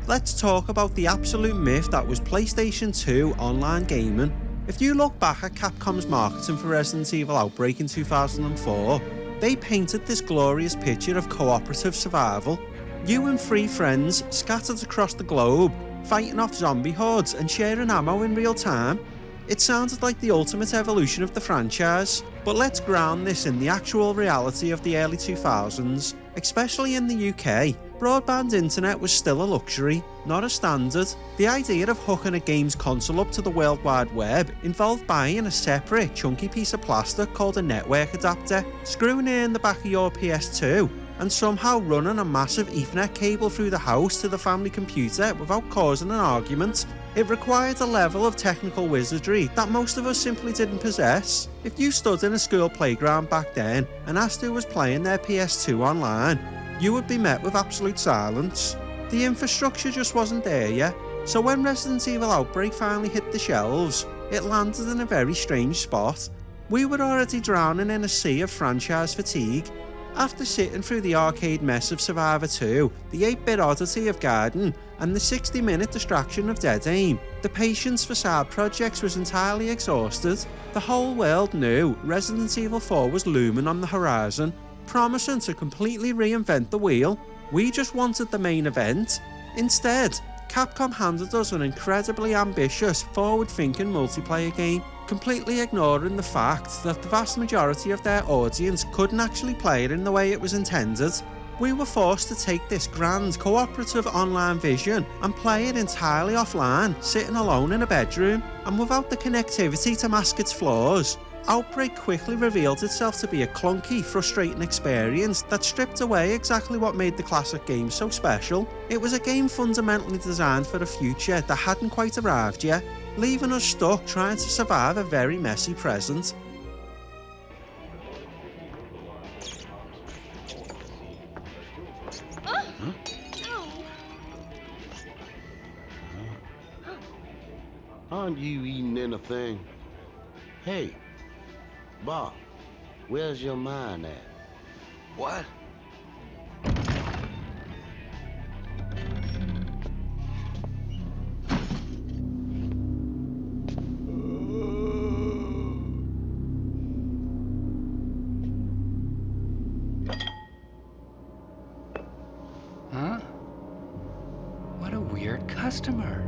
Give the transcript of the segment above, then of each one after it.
Let's talk about the absolute myth that was PlayStation 2 online gaming. If you look back at Capcom's marketing for Resident Evil Outbreak in 2004, they painted this glorious picture of cooperative survival. You and 3 friends scattered across the globe, fighting off zombie hordes and sharing ammo in real time. It sounded like the ultimate evolution of the franchise, but let's ground this in the actual reality of the early 2000s. Especially in the UK, broadband internet was still a luxury, not a standard. The idea of hooking a game's console up to the World Wide Web involved buying a separate, chunky piece of plastic called a network adapter, screwing it in the back of your PS2, and somehow running a massive Ethernet cable through the house to the family computer without causing an argument. It required a level of technical wizardry that most of us simply didn't possess. If you stood in a school playground back then and asked who was playing their PS2 online, you would be met with absolute silence. The infrastructure just wasn't there yet, so when Resident Evil Outbreak finally hit the shelves, it landed in a very strange spot. We were already drowning in a sea of franchise fatigue. After sitting through the arcade mess of Survivor 2, the 8-bit oddity of Garden, and the 60-minute distraction of Dead Aim, the patience for side projects was entirely exhausted. The whole world knew Resident Evil 4 was looming on the horizon, promising to completely reinvent the wheel. We just wanted the main event. Instead, Capcom handed us an incredibly ambitious, forward-thinking multiplayer game, completely ignoring the fact that the vast majority of their audience couldn't actually play it in the way it was intended. We were forced to take this grand, cooperative online vision and play it entirely offline, sitting alone in a bedroom, and without the connectivity to mask its flaws. Outbreak quickly revealed itself to be a clunky, frustrating experience that stripped away exactly what made the classic game so special. It was a game fundamentally designed for a future that hadn't quite arrived yet, leaving us stuck trying to survive a very messy present. Aren't you eating anything? Hey, Bob, where's your mind at? What? Huh? What a weird customer.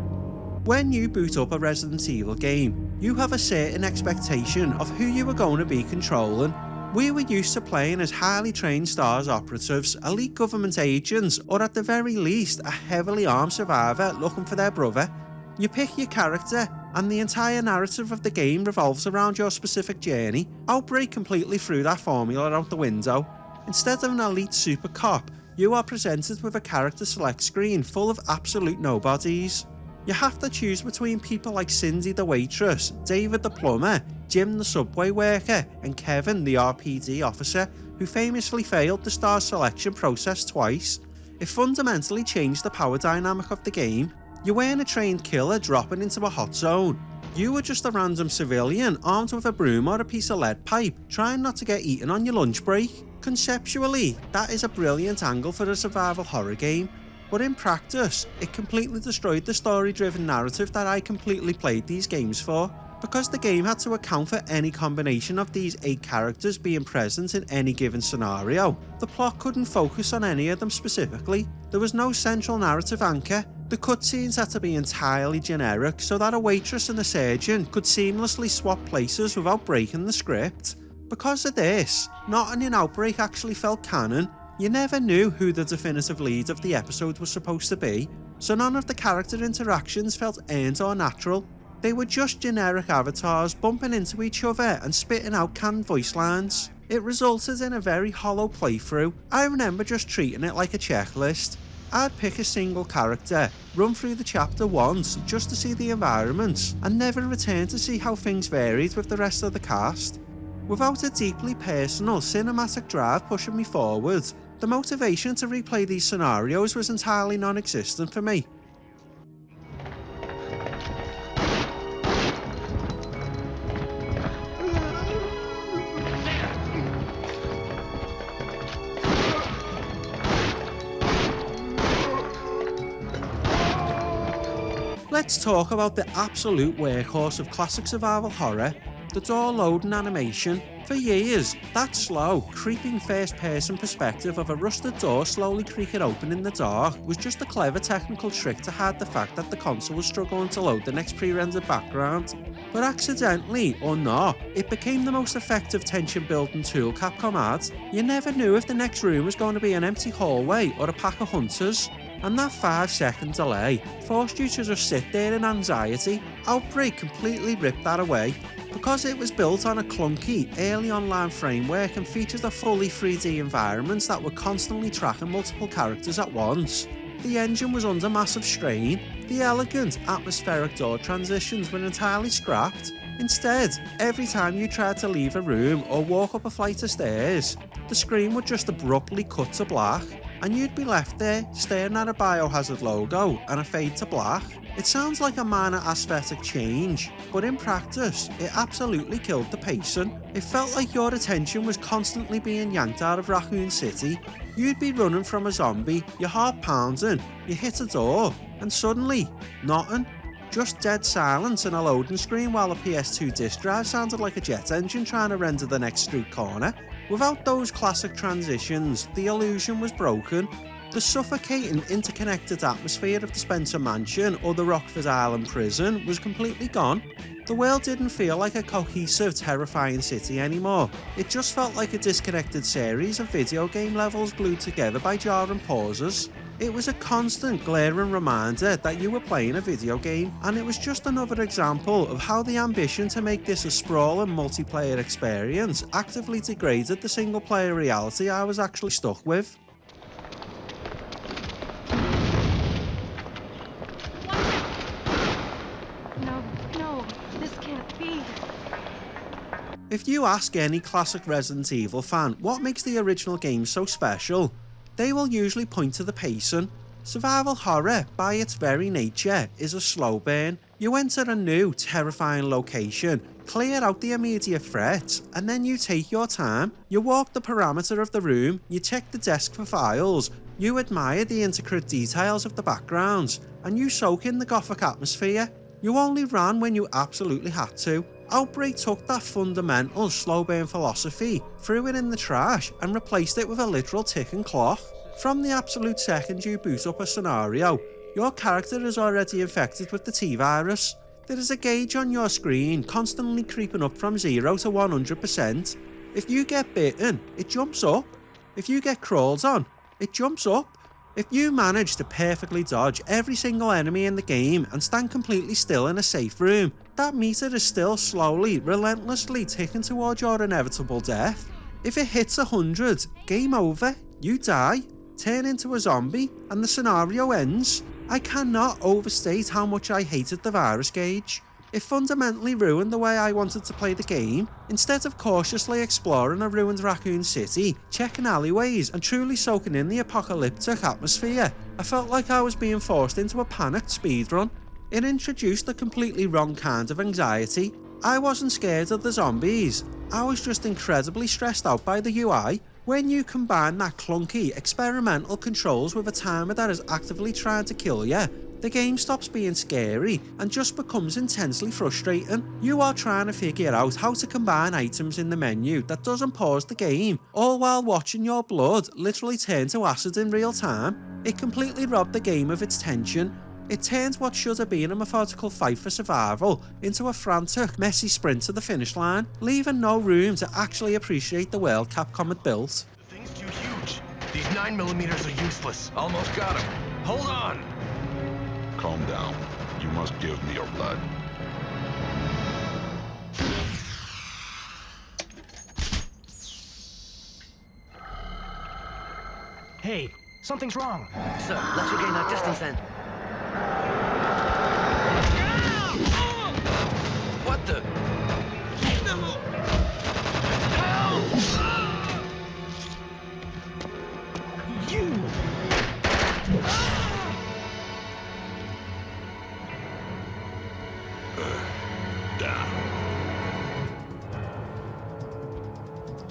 When you boot up a Resident Evil game, you have a certain expectation of who you are going to be controlling. We were used to playing as highly trained STARS operatives, elite government agents, or at the very least, a heavily armed survivor looking for their brother. You pick your character, and the entire narrative of the game revolves around your specific journey. Outbreak completely threw that formula out the window. Instead of an elite super cop, you are presented with a character select screen full of absolute nobodies. You have to choose between people like Cindy the waitress, David the plumber, Jim the subway worker, and Kevin the RPD officer, who famously failed the star selection process twice. It fundamentally changed the power dynamic of the game. You weren't a trained killer dropping into a hot zone. You were just a random civilian armed with a broom or a piece of lead pipe, trying not to get eaten on your lunch break. Conceptually, that is a brilliant angle for a survival horror game. But in practice, it completely destroyed the story-driven narrative that I completely played these games for. Because the game had to account for any combination of these 8 characters being present in any given scenario, the plot couldn't focus on any of them specifically. There was no central narrative anchor. The cutscenes had to be entirely generic so that a waitress and a surgeon could seamlessly swap places without breaking the script. Because of this, nothing in Outbreak actually felt canon. You never knew who the definitive lead of the episode was supposed to be, so none of the character interactions felt earned or natural. They were just generic avatars bumping into each other and spitting out canned voice lines. It resulted in a very hollow playthrough. I remember just treating it like a checklist. I'd pick a single character, run through the chapter once just to see the environments, and never return to see how things varied with the rest of the cast. Without a deeply personal cinematic drive pushing me forward, the motivation to replay these scenarios was entirely non-existent for me. Let's talk about the absolute workhorse of classic survival horror, the door loading animation. For years, that slow, creeping first-person perspective of a rusted door slowly creaking open in the dark was just a clever technical trick to hide the fact that the console was struggling to load the next pre-rendered background. But accidentally, or not, it became the most effective tension-building tool Capcom had. You never knew if the next room was going to be an empty hallway or a pack of hunters. And that 5-second delay forced you to just sit there in anxiety. Outbreak completely ripped that away. Because it was built on a clunky, early online framework and featured a fully 3D environments that were constantly tracking multiple characters at once, the engine was under massive strain. The elegant, atmospheric door transitions were entirely scrapped. Instead, every time you tried to leave a room or walk up a flight of stairs, the screen would just abruptly cut to black, and you'd be left there staring at a Biohazard logo and a fade to black. It sounds like a minor aesthetic change, but in practice, it absolutely killed the pacing. It felt like your attention was constantly being yanked out of Raccoon City. You'd be running from a zombie, your heart pounding, you hit a door, and suddenly, nothing. Just dead silence and a loading screen while a PS2 disc drive sounded like a jet engine trying to render the next street corner. Without those classic transitions, the illusion was broken. The suffocating, interconnected atmosphere of the Spencer Mansion or the Rockford Island prison was completely gone. The world didn't feel like a cohesive, terrifying city anymore. It just felt like a disconnected series of video game levels glued together by jarring pauses. It was a constant, glaring reminder that you were playing a video game, and it was just another example of how the ambition to make this a sprawling multiplayer experience actively degraded the single-player reality I was actually stuck with. No, this can't be. If you ask any classic Resident Evil fan what makes the original game so special, they will usually point to the pacing. Survival horror, by its very nature, is a slow burn. You enter a new, terrifying location, clear out the immediate threats, and then you take your time. You walk the perimeter of the room, you check the desk for files, you admire the intricate details of the backgrounds, and you soak in the gothic atmosphere. You only ran when you absolutely had to. Outbreak took that fundamental slow burn philosophy, threw it in the trash, and replaced it with a literal ticking clock. From the absolute second you boot up a scenario, your character is already infected with the T-virus. There is a gauge on your screen constantly creeping up from 0 to 100%. If you get bitten, it jumps up. If you get crawled on, it jumps up. If you manage to perfectly dodge every single enemy in the game and stand completely still in a safe room, that meter is still slowly, relentlessly ticking towards your inevitable death. If it hits 100, game over, you die, turn into a zombie, and the scenario ends. I cannot overstate how much I hated the virus gauge. It fundamentally ruined the way I wanted to play the game. Instead of cautiously exploring a ruined Raccoon City, checking alleyways and truly soaking in the apocalyptic atmosphere, I felt like I was being forced into a panicked speedrun. It introduced a completely wrong kind of anxiety. I wasn't scared of the zombies, I was just incredibly stressed out by the UI. When you combine that clunky, experimental controls with a timer that is actively trying to kill you, the game stops being scary and just becomes intensely frustrating. You are trying to figure out how to combine items in the menu that doesn't pause the game, all while watching your blood literally turn to acid in real time. It completely robbed the game of its tension. It turns what should have been a methodical fight for survival into a frantic, messy sprint to the finish line, leaving no room to actually appreciate the world Capcom had built. The thing's too huge. These 9mm are useless. Almost got him. Hold on. Calm down. You must give me your blood. Hey, something's wrong. Sir, let's regain our distance then. What the? You! Down.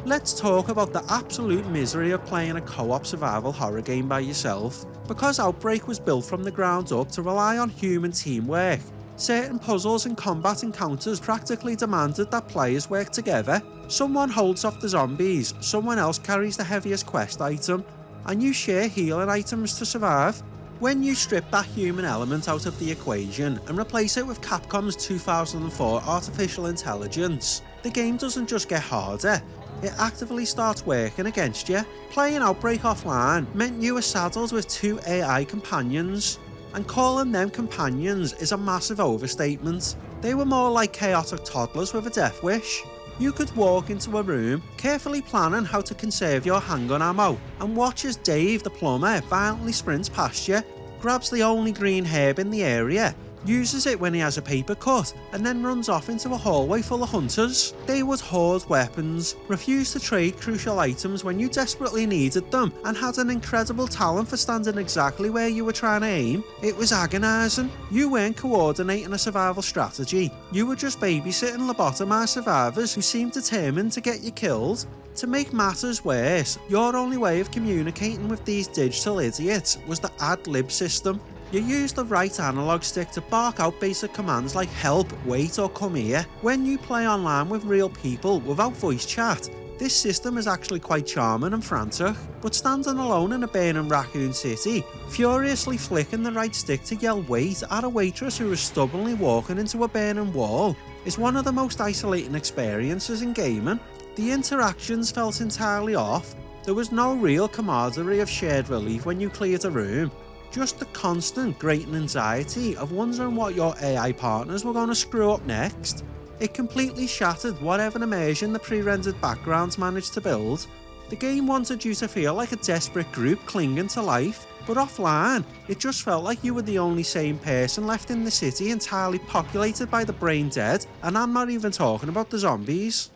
Let's talk about the absolute misery of playing a co-op survival horror game by yourself. Because Outbreak was built from the ground up to rely on human teamwork, certain puzzles and combat encounters practically demanded that players work together. Someone holds off the zombies, someone else carries the heaviest quest item, and you share healing items to survive. When you strip that human element out of the equation and replace it with Capcom's 2004 artificial intelligence, the game doesn't just get harder, it actively starts working against you. Playing Outbreak offline meant you were saddled with 2 AI companions, and calling them companions is a massive overstatement. They were more like chaotic toddlers with a death wish. You could walk into a room, carefully planning how to conserve your handgun ammo, and watch as Dave the plumber violently sprints past you, grabs the only green herb in the area, uses it when he has a paper cut, and then runs off into a hallway full of hunters. They would hoard weapons, refuse to trade crucial items when you desperately needed them, and had an incredible talent for standing exactly where you were trying to aim. It was agonising. You weren't coordinating a survival strategy, you were just babysitting lobotomised survivors who seemed determined to get you killed. To make matters worse, your only way of communicating with these digital idiots was the Ad-Lib system. You use the right analog stick to bark out basic commands like help, wait or come here. When you play online with real people without voice chat, this system is actually quite charming and frantic, but standing alone in a burning Raccoon City, furiously flicking the right stick to yell wait at a waitress who is stubbornly walking into a burning wall is one of the most isolating experiences in gaming. The interactions felt entirely off. There was no real camaraderie of shared relief when you cleared a room. Just the constant grating anxiety of wondering what your AI partners were going to screw up next. It completely shattered whatever immersion the pre-rendered backgrounds managed to build. The game wanted you to feel like a desperate group clinging to life, but offline, it just felt like you were the only sane person left in the city entirely populated by the brain dead, and I'm not even talking about the zombies.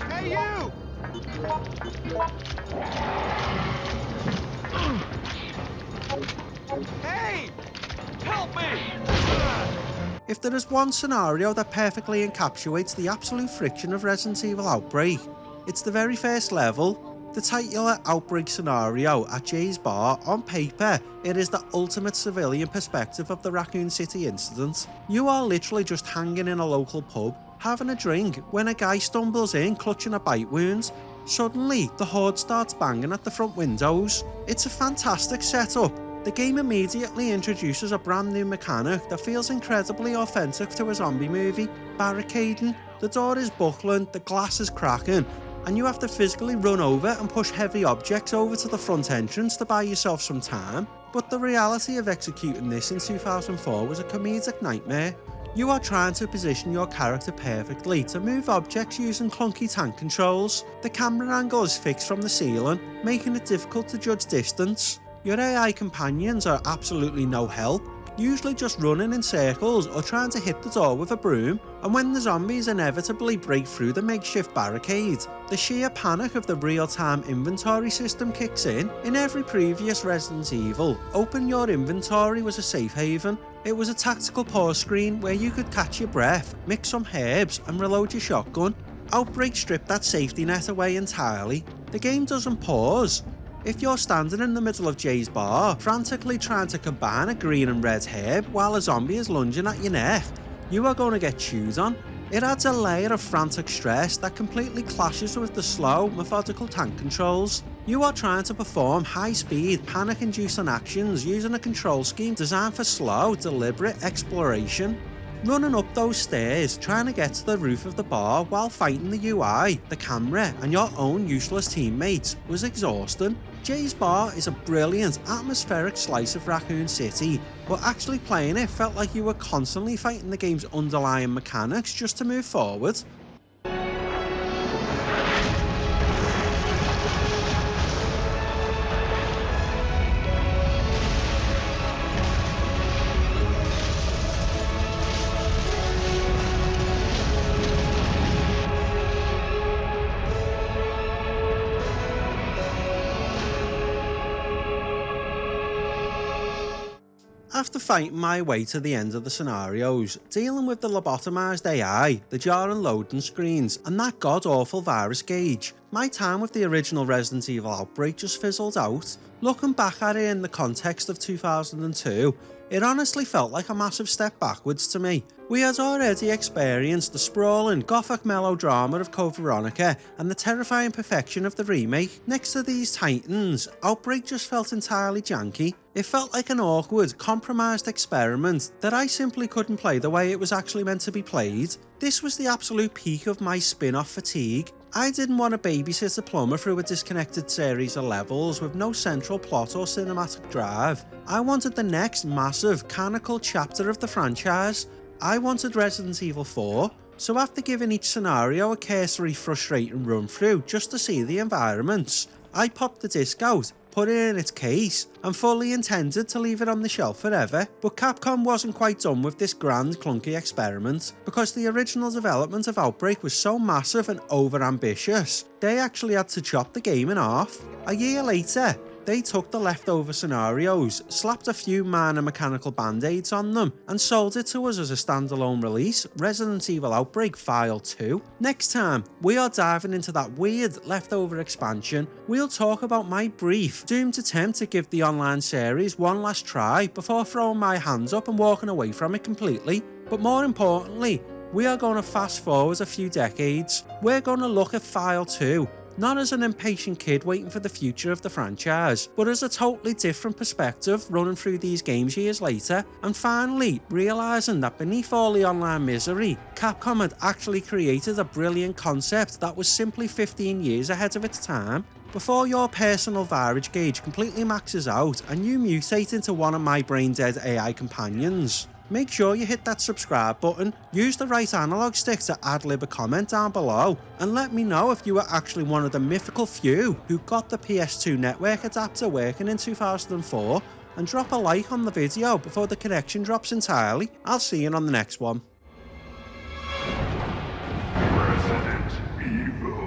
Hey, you! Hey! Help me! If there is one scenario that perfectly encapsulates the absolute friction of Resident Evil Outbreak, it's the very first level. The titular Outbreak scenario at Jay's bar, on paper, it is the ultimate civilian perspective of the Raccoon City incident. You are literally just hanging in a local pub, having a drink, when a guy stumbles in clutching a bite wound. Suddenly, the horde starts banging at the front windows. It's a fantastic setup. The game immediately introduces a brand new mechanic that feels incredibly authentic to a zombie movie: barricading. The door is buckling, the glass is cracking, and you have to physically run over and push heavy objects over to the front entrance to buy yourself some time. But the reality of executing this in 2004 was a comedic nightmare. You are trying to position your character perfectly to move objects using clunky tank controls. The camera angle is fixed from the ceiling, making it difficult to judge distance. Your AI companions are absolutely no help, usually just running in circles or trying to hit the door with a broom, and when the zombies inevitably break through the makeshift barricade, the sheer panic of the real-time inventory system kicks in. In every previous Resident Evil, open your inventory was a safe haven. It was a tactical pause screen where you could catch your breath, mix some herbs and reload your shotgun. Outbreak stripped that safety net away entirely. The game doesn't pause. If you're standing in the middle of Jay's bar, frantically trying to combine a green and red herb while a zombie is lunging at your neck, you are going to get chewed on. It adds a layer of frantic stress that completely clashes with the slow, methodical tank controls. You are trying to perform high-speed, panic-inducing actions using a control scheme designed for slow, deliberate exploration. Running up those stairs, trying to get to the roof of the bar while fighting the UI, the camera, and your own useless teammates was exhausting. Jay's bar is a brilliant, atmospheric slice of Raccoon City, but actually playing it felt like you were constantly fighting the game's underlying mechanics just to move forward. After fighting my way to the end of the scenarios, dealing with the lobotomized AI, the jarring loading screens, and that god-awful virus gauge, my time with the original Resident Evil Outbreak just fizzled out. Looking back at it in the context of 2002, it honestly felt like a massive step backwards to me. We had already experienced the sprawling, gothic melodrama of Code Veronica and the terrifying perfection of the remake. Next to these titans, Outbreak just felt entirely janky. It felt like an awkward, compromised experiment that I simply couldn't play the way it was actually meant to be played. This was the absolute peak of my spin-off fatigue. I didn't want to babysit a plumber through a disconnected series of levels with no central plot or cinematic drive. I wanted the next massive, canonical chapter of the franchise. I wanted Resident Evil 4, so after giving each scenario a cursory frustrating run through just to see the environments, I popped the disc out, put it in its case, and fully intended to leave it on the shelf forever. But Capcom wasn't quite done with this grand clunky experiment, because the original development of Outbreak was so massive and over-ambitious, they actually had to chop the game in half. A year later, they took the leftover scenarios, slapped a few minor mechanical band-aids on them, and sold it to us as a standalone release, Resident Evil Outbreak File 2. Next time, we are diving into that weird leftover expansion. We'll talk about my brief, doomed attempt to give the online series one last try before throwing my hands up and walking away from it completely. But more importantly, we are going to fast forward a few decades. We're going to look at File 2, not as an impatient kid waiting for the future of the franchise, but as a totally different perspective running through these games years later, and finally realising that beneath all the online misery, Capcom had actually created a brilliant concept that was simply 15 years ahead of its time. Before your personal virage gauge completely maxes out and you mutate into one of my brain-dead AI companions, make sure you hit that subscribe button, use the right analog stick to ad-lib a comment down below, and let me know if you were actually one of the mythical few who got the PS2 network adapter working in 2004, and drop a like on the video before the connection drops entirely. I'll see you on the next one. Resident Evil.